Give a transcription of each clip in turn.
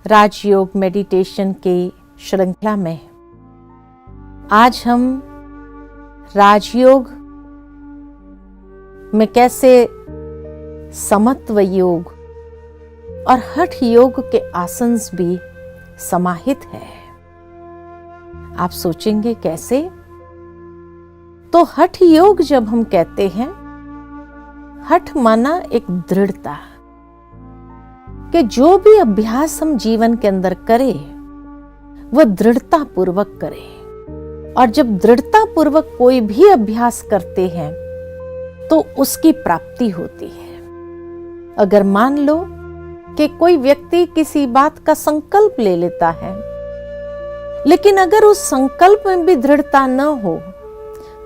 राजयोग meditation की श्रृंखला में आज हम राजयोग में कैसे समत्व योग और हठ योग के आसन भी समाहित है। आप सोचेंगे कैसे? तो हठ योग जब हम कहते हैं, हठ माना एक दृढ़ता, कि जो भी अभ्यास हम जीवन के अंदर करें वह दृढ़ता पूर्वक करें। और जब दृढ़ता पूर्वक कोई भी अभ्यास करते हैं तो उसकी प्राप्ति होती है। अगर मान लो कि कोई व्यक्ति किसी बात का संकल्प ले लेता है, लेकिन अगर उस संकल्प में भी दृढ़ता न हो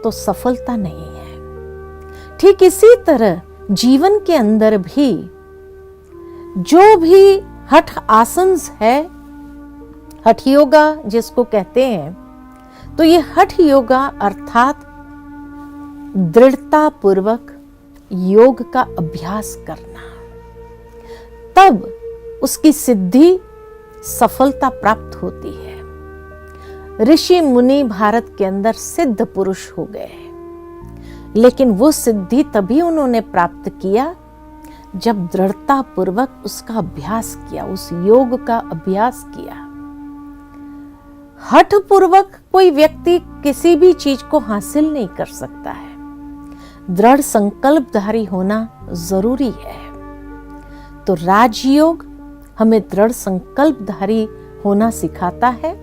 तो सफलता नहीं है। ठीक इसी तरह जीवन के अंदर भी जो भी हठ आसन है, हठ योगा जिसको कहते हैं, तो ये हठ योगा अर्थात दृढ़ता पूर्वक योग का अभ्यास करना, तब उसकी सिद्धि सफलता प्राप्त होती है। ऋषि मुनि भारत के अंदर सिद्ध पुरुष हो गए, लेकिन वो सिद्धि तभी उन्होंने प्राप्त किया जब दृढ़ता पूर्वक उसका अभ्यास किया, उस योग का अभ्यास किया। हठ पूर्वक कोई व्यक्ति किसी भी चीज को हासिल नहीं कर सकता है। दृढ़ संकल्पधारी होना जरूरी है। तो राजयोग हमें दृढ़ संकल्पधारी होना सिखाता है,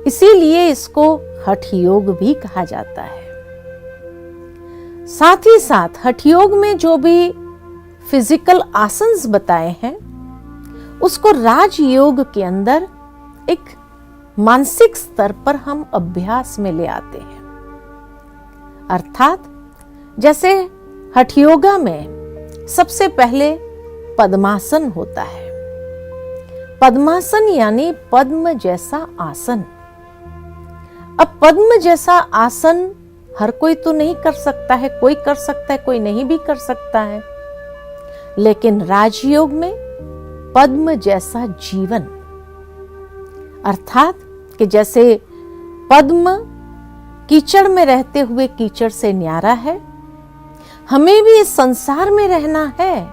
इसीलिए इसको हठ योग भी कहा जाता है। साथ ही साथ हठ योग में जो भी फिजिकल आसन्स बताए हैं, उसको राजयोग के अंदर एक मानसिक स्तर पर हम अभ्यास में ले आते हैं। अर्थात जैसे हठ योगा में सबसे पहले पद्मासन होता है। पद्मासन यानी पद्म जैसा आसन। अब पद्म जैसा आसन हर कोई तो नहीं कर सकता है, कोई कर सकता है, कोई नहीं भी कर सकता है। लेकिन राजयोग में पद्म जैसा जीवन, अर्थात कि जैसे पद्म कीचड़ में रहते हुए कीचड़ से न्यारा है, हमें भी इस संसार में रहना है,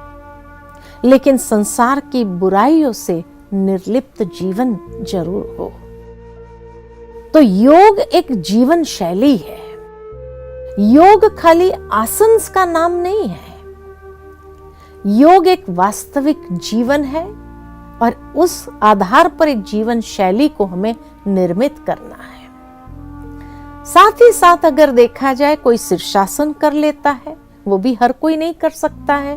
लेकिन संसार की बुराइयों से निर्लिप्त जीवन जरूर हो। तो योग एक जीवन शैली है। योग खाली आसन का नाम नहीं है। योग एक वास्तविक जीवन है और उस आधार पर एक जीवन शैली को हमें निर्मित करना है। साथ ही साथ अगर देखा जाए, कोई शीर्षासन कर लेता है, वो भी हर कोई नहीं कर सकता है।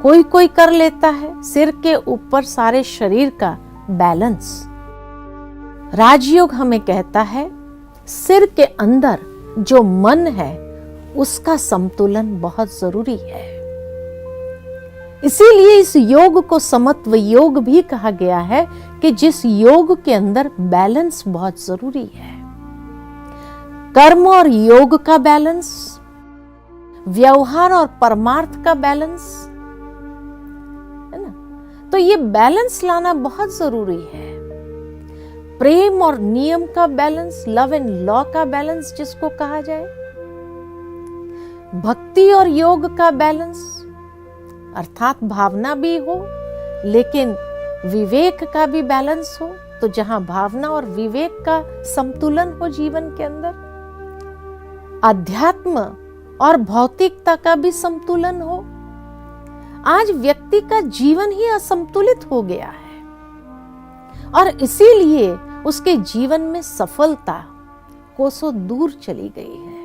कोई कोई कर लेता है। सिर के ऊपर सारे शरीर का बैलेंस। राजयोग हमें कहता है सिर के अंदर जो मन है उसका संतुलन बहुत जरूरी है। इसीलिए इस योग को समत्व योग भी कहा गया है कि जिस योग के अंदर बैलेंस बहुत जरूरी है। कर्म और योग का बैलेंस, व्यवहार और परमार्थ का बैलेंस, है ना? तो ये बैलेंस लाना बहुत जरूरी है। प्रेम और नियम का बैलेंस, लव एंड लॉ का बैलेंस जिसको कहा जाए, भक्ति और योग का बैलेंस, अर्थात भावना भी हो लेकिन विवेक का भी बैलेंस हो। तो जहां भावना और विवेक का संतुलन हो जीवन के अंदर, अध्यात्म और भौतिकता का भी संतुलन हो। आज व्यक्ति का जीवन ही असंतुलित हो गया है और इसीलिए उसके जीवन में सफलता कोसों दूर चली गई है।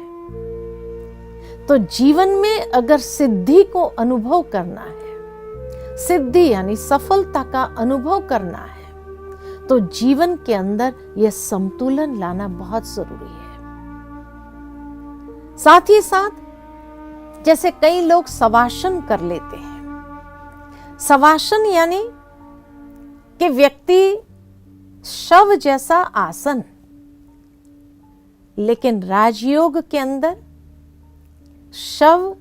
तो जीवन में अगर सिद्धि को अनुभव करना है, सिद्धि यानी सफलता का अनुभव करना है, तो जीवन के अंदर यह संतुलन लाना बहुत जरूरी है। साथ ही साथ जैसे कई लोग शवासन कर लेते हैं। शवासन यानी कि व्यक्ति शव जैसा आसन, लेकिन राजयोग के अंदर शव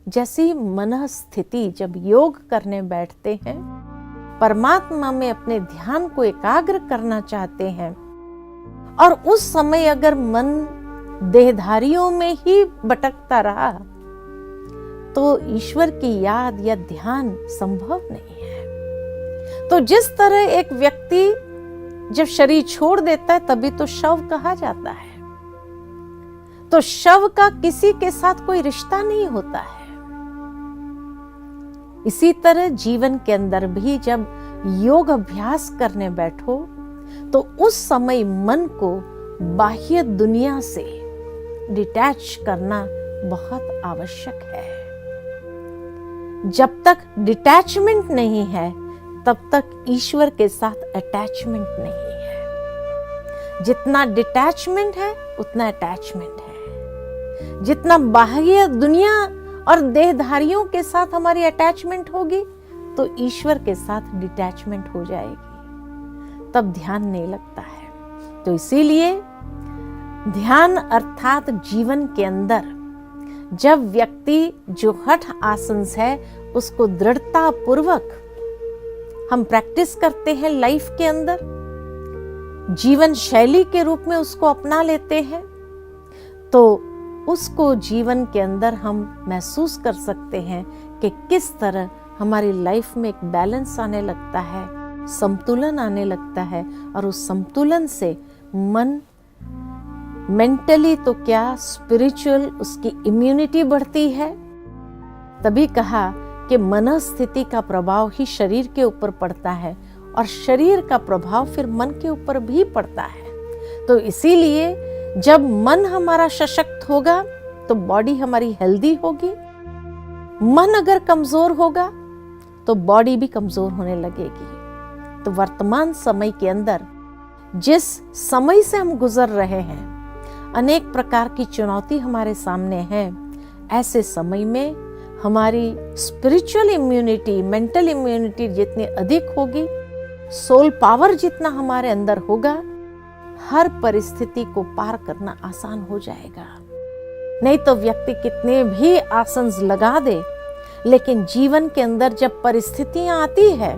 जैसी मनः स्थिति जब योग करने बैठते हैं परमात्मा में अपने ध्यान को एकाग्र करना चाहते हैं और उस समय अगर मन देहधारियों में ही भटकता रहा तो ईश्वर की याद या ध्यान संभव नहीं है। तो जिस तरह एक व्यक्ति जब शरीर छोड़ देता है तभी तो शव कहा जाता है, तो शव का किसी के साथ कोई रिश्ता नहीं होता है। इसी तरह जीवन के अंदर भी जब योग अभ्यास करने बैठो तो उस समय मन को बाह्य दुनिया से डिटैच करना बहुत आवश्यक है। जब तक डिटैचमेंट नहीं है तब तक ईश्वर के साथ अटैचमेंट नहीं है। जितना डिटैचमेंट है उतना अटैचमेंट है। जितना बाह्य दुनिया और देहधारियों के साथ हमारी अटैचमेंट होगी तो ईश्वर के साथ डिटैचमेंट हो जाएगी, तब ध्यान नहीं लगता है। तो इसीलिए ध्यान अर्थात जीवन के अंदर जब व्यक्ति जो हठ आसन है उसको दृढ़ता पूर्वक हम प्रैक्टिस करते हैं, लाइफ के अंदर जीवन शैली के रूप में उसको अपना लेते हैं, तो उसको जीवन के अंदर हम महसूस कर सकते हैं कि किस तरह हमारी लाइफ में एक बैलेंस आने लगता है, संतुलन आने लगता है और उस संतुलन से मन मेंटली तो क्या स्पिरिचुअल उसकी इम्यूनिटी बढ़ती है। तभी कहा कि मनस्थिति का प्रभाव ही शरीर के ऊपर पड़ता है और शरीर का प्रभाव फिर मन के ऊपर भी पड़ता है। तो इसीलिए जब मन हमारा सशक्त होगा तो बॉडी हमारी हेल्दी होगी। मन अगर कमजोर होगा तो बॉडी भी कमजोर होने लगेगी। तो वर्तमान समय के अंदर जिस समय से हम गुजर रहे हैं, अनेक प्रकार की चुनौती हमारे सामने है। ऐसे समय में हमारी स्पिरिचुअल इम्यूनिटी, मेंटल इम्यूनिटी जितनी अधिक होगी, सोल पावर जितना हमारे अंदर होगा, हर परिस्थिति को पार करना आसान हो जाएगा। नहीं तो व्यक्ति कितने भी आसन लगा दे, लेकिन जीवन के अंदर जब परिस्थितियां आती है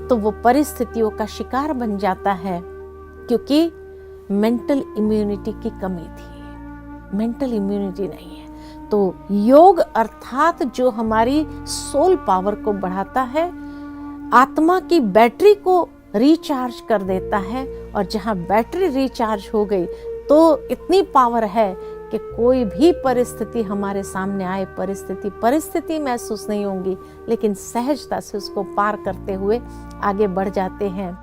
तो वो परिस्थितियों का शिकार बन जाता है, क्योंकि मेंटल इम्यूनिटी की कमी थी। मेंटल इम्यूनिटी नहीं है। तो योग अर्थात जो हमारी सोल पावर को बढ़ाता है, आत्मा की बैटरी को रिचार्ज कर देता है, और जहां बैटरी रिचार्ज हो गई तो इतनी पावर है कि कोई भी परिस्थिति हमारे सामने आए, परिस्थिति महसूस नहीं होंगी, लेकिन सहजता से उसको पार करते हुए आगे बढ़ जाते हैं।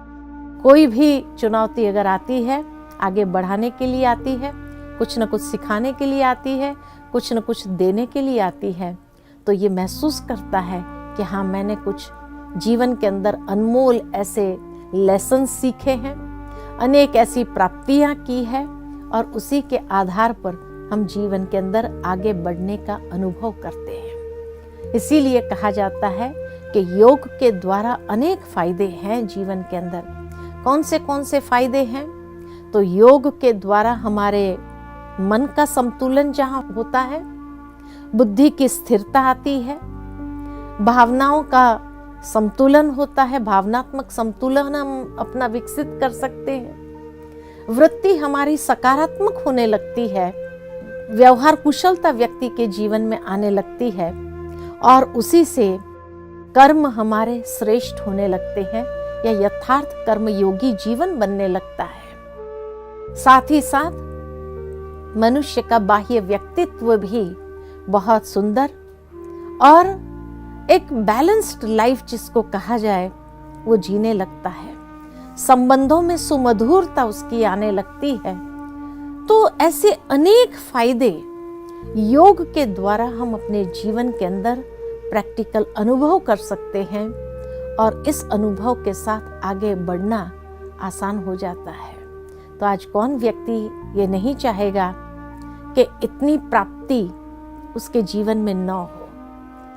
कोई भी चुनौती अगर आती है, आगे बढ़ाने के लिए आती है, कुछ न कुछ सिखाने के लिए आती है, कुछ न कुछ देने के लिए आती है, तो ये महसूस करता है कि हाँ, मैंने कुछ जीवन के अंदर अनमोल ऐसे लेसन सीखे हैं, अनेक ऐसी प्राप्तियां की है, और उसी के आधार पर हम जीवन के अंदर आगे बढ़ने का अनुभव करते हैं। इसीलिए कहा जाता है कि योग के द्वारा अनेक फायदे हैं जीवन के अंदर। कौन से फायदे हैं? तो योग के द्वारा हमारे मन का संतुलन जहां होता है, बुद्धि की स्थिरता आती है, भावनाओं का संतुलन होता है, भावनात्मक संतुलन हम अपना विकसित कर सकते हैं, वृत्ति हमारी सकारात्मक होने लगती है, व्यवहार कुशलता व्यक्ति के जीवन में आने लगती है, और उसी से कर्म हमारे श्रेष्ठ होने लगते हैं या यथार्थ कर्मयोगी जीवन बनने लगता है। साथ ही साथ मनुष्य का बाह्य व्यक्तित्व भी बहुत सुंदर और एक बैलेंस्ड लाइफ जिसको कहा जाए वो जीने लगता है। संबंधों में सुमधुरता उसकी आने लगती है। तो ऐसे अनेक फायदे योग के द्वारा हम अपने जीवन के अंदर प्रैक्टिकल अनुभव कर सकते हैं, और इस अनुभव के साथ आगे बढ़ना आसान हो जाता है। तो आज कौन व्यक्ति ये नहीं चाहेगा कि इतनी प्राप्ति उसके जीवन में न हो।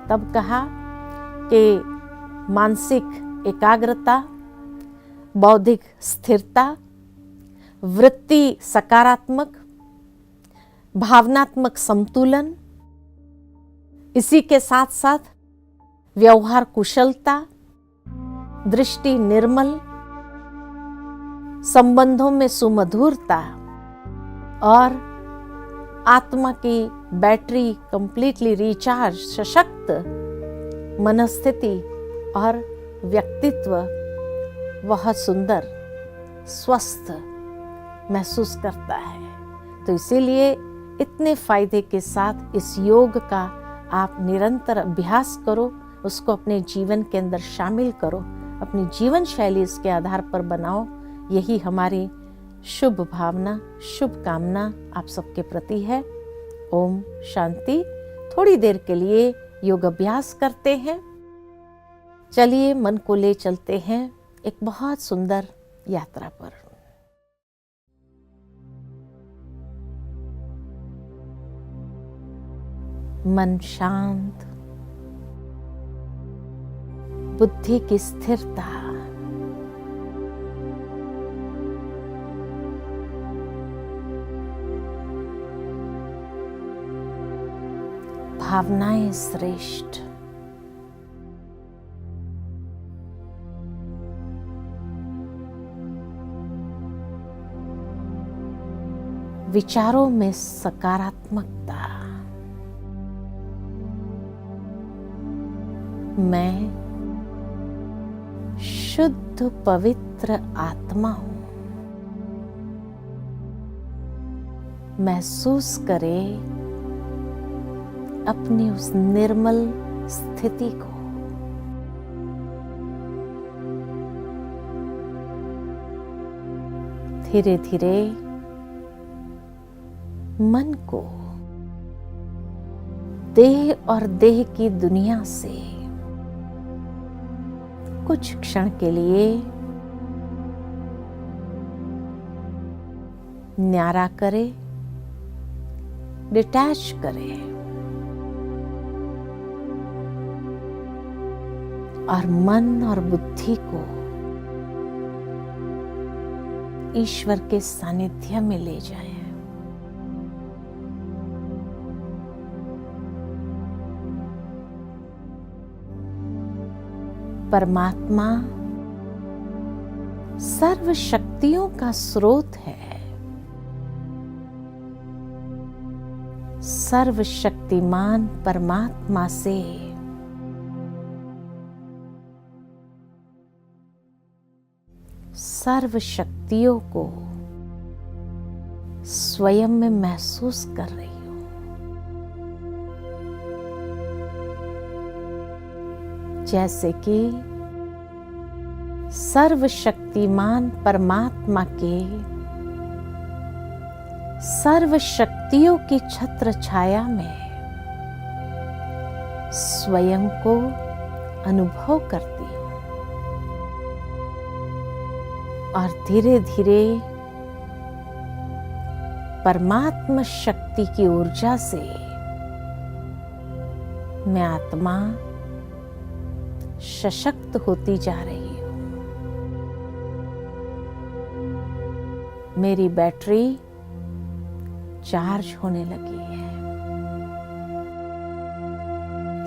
तब कहा कि मानसिक एकाग्रता, बौद्धिक स्थिरता, वृत्ति सकारात्मक, भावनात्मक संतुलन, इसी के साथ साथ व्यवहार कुशलता, दृष्टि निर्मल, संबंधों में सुमधुरता और आत्मा की बैटरी कंप्लीटली रिचार्ज, सशक्त मनस्थिति और व्यक्तित्व बहुत सुंदर, स्वस्थ महसूस करता है। तो इसीलिए इतने फायदे के साथ इस योग का आप निरंतर अभ्यास करो, उसको अपने जीवन के अंदर शामिल करो, अपनी जीवन शैली इसके आधार पर बनाओ। यही हमारी शुभ भावना, शुभ कामना आप सबके प्रति है। ओम शांति। थोड़ी देर के लिए योग अभ्यास करते हैं। चलिए मन को ले चलते हैं एक बहुत सुंदर यात्रा पर। मन शांत, बुद्धि की स्थिरता, भावनाएं श्रेष्ठ, विचारों में सकारात्मकता। मैं शुद्ध पवित्र आत्मा हूं। महसूस करें अपनी उस निर्मल स्थिति को। धीरे धीरे मन को देह और देह की दुनिया से कुछ क्षण के लिए न्यारा करे, डिटैच करे और मन और बुद्धि को ईश्वर के सानिध्य में ले जाए। परमात्मा सर्व शक्तियों का स्रोत है। सर्वशक्तिमान परमात्मा से सर्व शक्तियों को स्वयं में महसूस कर रही हूं। जैसे कि सर्वशक्तिमान परमात्मा के सर्व शक्तियों की छत्र छाया में स्वयं को अनुभव करती हूं और धीरे धीरे परमात्मा शक्ति की ऊर्जा से मैं आत्मा सशक्त होती जा रही हूं। मेरी बैटरी चार्ज होने लगी है।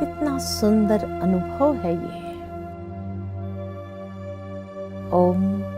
कितना सुंदर अनुभव है ये। ओम